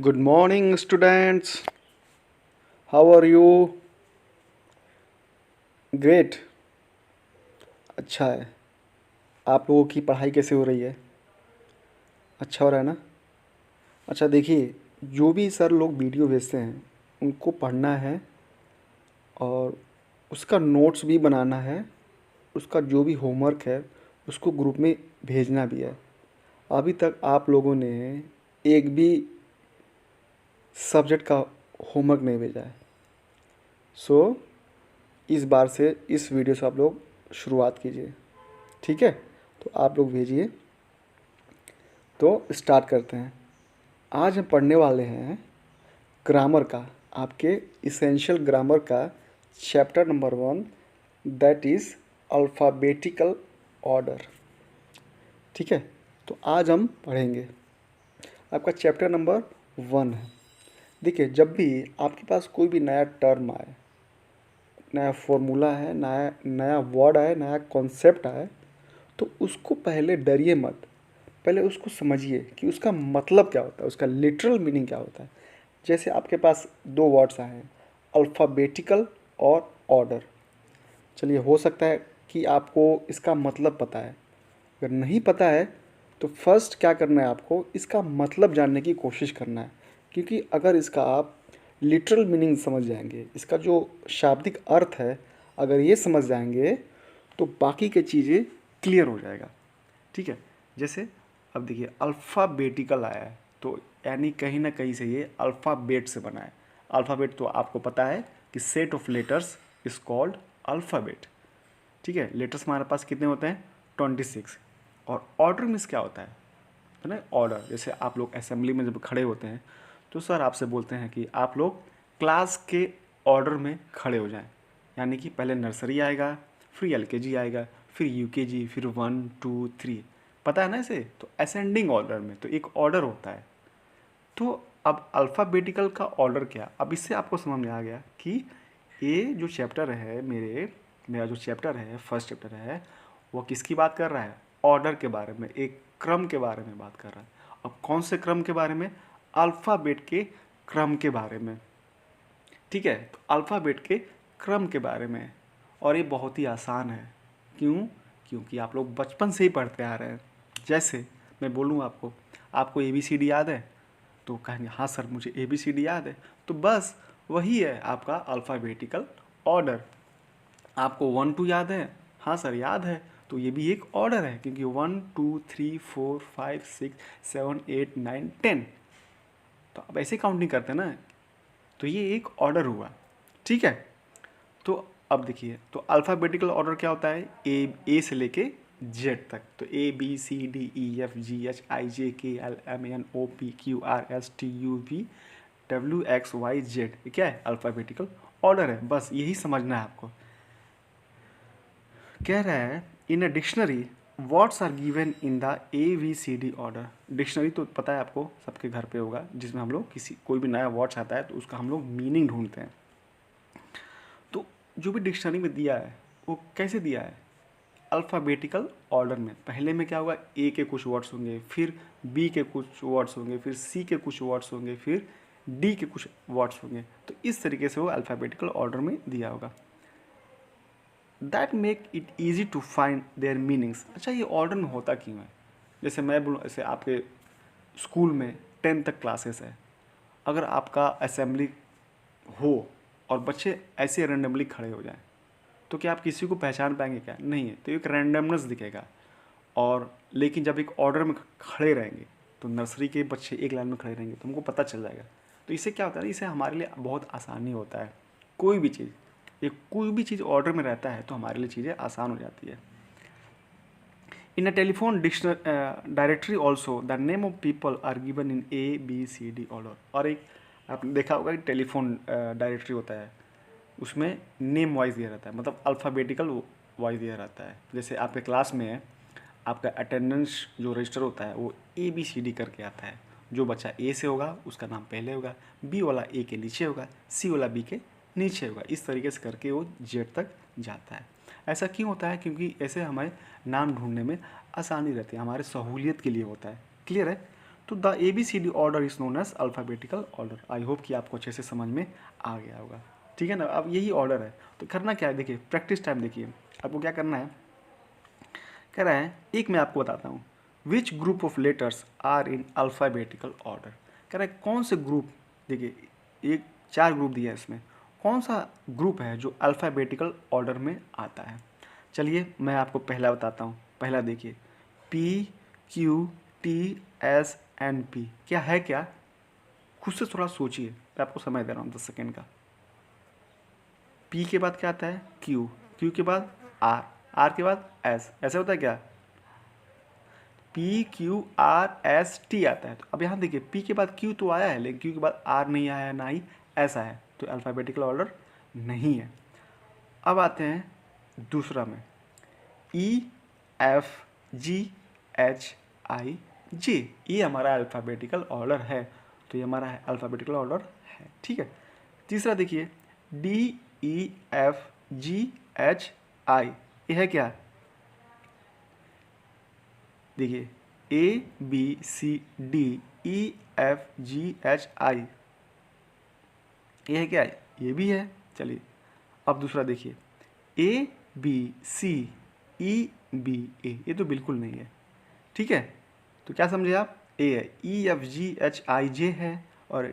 Good morning, students. How are you? Great. अच्छा है. आप लोगों की पढ़ाई कैसे हो रही है? अच्छा हो रहा है ना? अच्छा देखिए, जो भी सर लोग वीडियो भेजते हैं उनको पढ़ना है और उसका नोट्स भी बनाना है. उसका जो भी होमवर्क है उसको ग्रुप में भेजना भी है. अभी तक आप लोगों ने एक भी सब्जेक्ट का होमवर्क नहीं भेजा है. सो इस बार से इस वीडियो से आप लोग शुरुआत कीजिए. ठीक है, तो आप लोग भेजिए. तो स्टार्ट करते हैं. आज हम पढ़ने वाले हैं ग्रामर का, आपके इसेंशियल ग्रामर का chapter number 1, that is alphabetical order. ठीक है, तो आज हम पढ़ेंगे. आपका चैप्टर नंबर 1 है. देखिए, जब भी आपके पास कोई भी नया टर्म आए, नया फॉर्मूला है, नया नया वर्ड आए, नया कॉन्सेप्ट आए, तो उसको पहले डरिए मत. पहले उसको समझिए कि उसका मतलब क्या होता है, उसका लिटरल मीनिंग क्या होता है. जैसे आपके पास दो वर्ड्स आए हैं, अल्फ़ाबेटिकल और ऑर्डर. चलिए, हो सकता है कि आपको इसका मतलब पता है. अगर नहीं पता है तो फर्स्ट क्या करना है, आपको इसका मतलब जानने की कोशिश करना है. क्योंकि अगर इसका आप लिटरल मीनिंग समझ जाएंगे, इसका जो शाब्दिक अर्थ है अगर ये समझ जाएंगे, तो बाकी की चीज़ें क्लियर हो जाएगा. ठीक है. जैसे अब देखिए, अल्फ़ाबेटिकल आया है तो यानी कहीं ना कहीं से ये अल्फ़ाबेट से बना है. अल्फ़ाबेट तो आपको पता है कि set of letters is called alphabet. ठीक है. लेटर्स हमारे पास कितने होते हैं? 26. और ऑर्डर मीन्स क्या होता है ना? ऑर्डर. जैसे आप लोग असेंबली में जब खड़े होते हैं तो सर आपसे बोलते हैं कि आप लोग क्लास के ऑर्डर में खड़े हो जाएं. यानी कि पहले नर्सरी आएगा, फिर एलकेजी आएगा, फिर यूकेजी, फिर 1 2 3. पता है ना इसे? तो असेंडिंग ऑर्डर में तो एक ऑर्डर होता है. तो अब अल्फ़ाबेटिकल का ऑर्डर क्या? अब इससे आपको समझ में आ गया कि ये जो चैप्टर है मेरा जो चैप्टर है, फर्स्ट चैप्टर है, वो किसकी बात कर रहा है? ऑर्डर के बारे में, एक क्रम के बारे में बात कर रहा है. अब कौन से क्रम के बारे में? अल्फ़ाबेट के क्रम के बारे में. ठीक है. तो अल्फ़ाबेट के क्रम के बारे में. और ये बहुत ही आसान है. क्यों? क्योंकि आप लोग बचपन से ही पढ़ते आ रहे हैं. जैसे मैं बोलूँ आपको, आपको ABCD याद है? तो कहेंगे हाँ सर मुझे ABCD याद है. तो बस वही है आपका अल्फ़ाबेटिकल ऑर्डर. आपको 1 2 याद है? हाँ सर याद है. तो ये भी एक ऑर्डर है, क्योंकि 1 2 3 4 5 6 7 8 9 10. तो अब ऐसे काउंटिंग करते हैं ना, तो ये एक ऑर्डर हुआ. ठीक है. तो अब देखिए, तो अल्फ़ाबेटिकल ऑर्डर क्या होता है? ए से लेके जेड तक. तो ABCDEFGHIJKLMNOPQRSTUV WXYZ, ये क्या है? अल्फ़ाबेटिकल ऑर्डर है. बस यही समझना है आपको. कह रहा है in a dictionary words are given in the ABCD order. Dictionary तो पता है आपको, सबके घर पे होगा, जिसमें हम लोग कोई भी नया वर्ड्स आता है तो उसका हम लोग मीनिंग ढूंढते हैं. तो जो भी डिक्शनरी में दिया है वो कैसे दिया है? अल्फ़ाबेटिकल ऑर्डर में. पहले में क्या होगा? ए के कुछ वर्ड्स होंगे, फिर बी के कुछ वर्ड्स होंगे, फिर सी के कुछ वर्ड्स होंगे, फिर डी के कुछ वर्ड्स होंगे. तो इस तरीके से वो अल्फ़ाबेटिकल ऑर्डर में दिया होगा. That make it easy to find their meanings. अच्छा, ये ऑर्डर में होता क्यों है? जैसे मैं बोलूँ, जैसे आपके स्कूल में 10 तक क्लासेस है. अगर आपका असेंबली हो और बच्चे ऐसे रेंडमली खड़े हो जाएं, तो क्या आप किसी को पहचान पाएंगे? क्या नहीं है. तो एक रैंडमनेस दिखेगा. और लेकिन जब एक ऑर्डर में खड़े रहेंगे तो नर्सरी के बच्चे एक लाइन में खड़े रहेंगे तो हमको पता चल जाएगा. तो इससे क्या होता है ना, इससे हमारे लिए बहुत आसानी होता है. कोई भी चीज़, ये कोई भी चीज़ ऑर्डर में रहता है तो हमारे लिए चीज़ें आसान हो जाती है. In a telephone directory also the name of people are given in ABCD order. और एक आपने देखा होगा कि टेलीफोन डायरेक्टरी होता है, उसमें नेम वाइज दिया रहता है, मतलब अल्फ़ाबेटिकल वाइज दिया रहता है. जैसे आपके क्लास में है, आपका अटेंडेंस जो रजिस्टर होता है वो ABCD करके आता है. जो बच्चा ए से होगा उसका नाम पहले होगा, बी वाला ए के नीचे होगा, सी वाला बी के नीचे होगा. इस तरीके से करके वो जेड तक जाता है. ऐसा क्यों होता है? क्योंकि ऐसे हमें नाम ढूंढने में आसानी रहती है, हमारे सहूलियत के लिए होता है. क्लियर है? तो the ABCD order is known as alphabetical order. I hope कि आपको अच्छे से समझ में आ गया होगा, ठीक है ना। अब यही ऑर्डर है, तो करना क्या है, देखिए प्रैक्टिस टाइम देखिए आपको क्या करना है। कह रहा है एक मैं आपको बताता हूँ, which group of letters are in alphabetical order. कह रहा है कौन से ग्रुप, देखिए एक 4 ग्रुप दिया है इसमें, कौन सा ग्रुप है जो अल्फ़ाबेटिकल ऑर्डर में आता है। चलिए मैं आपको पहला बताता हूँ। पहला देखिए PQTSNP, क्या है, क्या खुद से थोड़ा सोचिए, मैं आपको समय दे रहा हूँ 10 सेकेंड का। P के बाद क्या आता है, Q, Q के बाद R, R के बाद S, ऐसे होता है क्या, PQRST आता है। तो अब यहाँ देखिए P के बाद Q तो आया है, लेकिन Q के बाद R नहीं आया है, ना ही S आया है, तो अल्फ़ाबेटिकल ऑर्डर नहीं है। अब आते हैं दूसरा में, EFGHIJ, ये हमारा अल्फ़ाबेटिकल ऑर्डर है, तो ये हमारा अल्फ़ाबेटिकल ऑर्डर है, ठीक है। तीसरा देखिए DEFGHI, ये है क्या, देखिए ABCDEFGHI, ये है क्या, ये भी है। चलिए अब दूसरा देखिए ABCEBA, ये तो बिल्कुल नहीं है, ठीक है। तो क्या समझे आप, ए है, EFGHIJ है और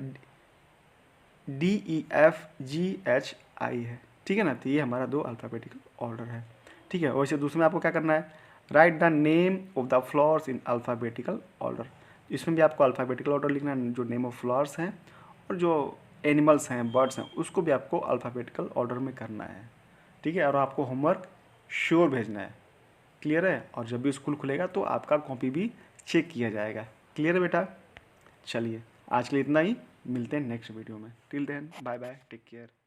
DEFGHI है, ठीक है ना। तो ये हमारा 2 अल्फ़ाबेटिकल ऑर्डर है, ठीक है। वैसे दूसरे में आपको क्या करना है, right the name of the flowers in alphabetical order. इसमें भी आपको अल्फ़ाबेटिकल ऑर्डर लिखना है, जो नेम ऑफ फ्लावर्स हैं और जो एनिमल्स हैं, बर्ड्स हैं, उसको भी आपको अल्फ़ाबेटिकल ऑर्डर में करना है, ठीक है। और आपको होमवर्क श्योर भेजना है, क्लियर है। और जब भी स्कूल खुलेगा तो आपका कॉपी भी चेक किया जाएगा, क्लियर है बेटा। चलिए आज के लिए इतना ही, मिलते हैं नेक्स्ट वीडियो में। Till then bye bye, take care.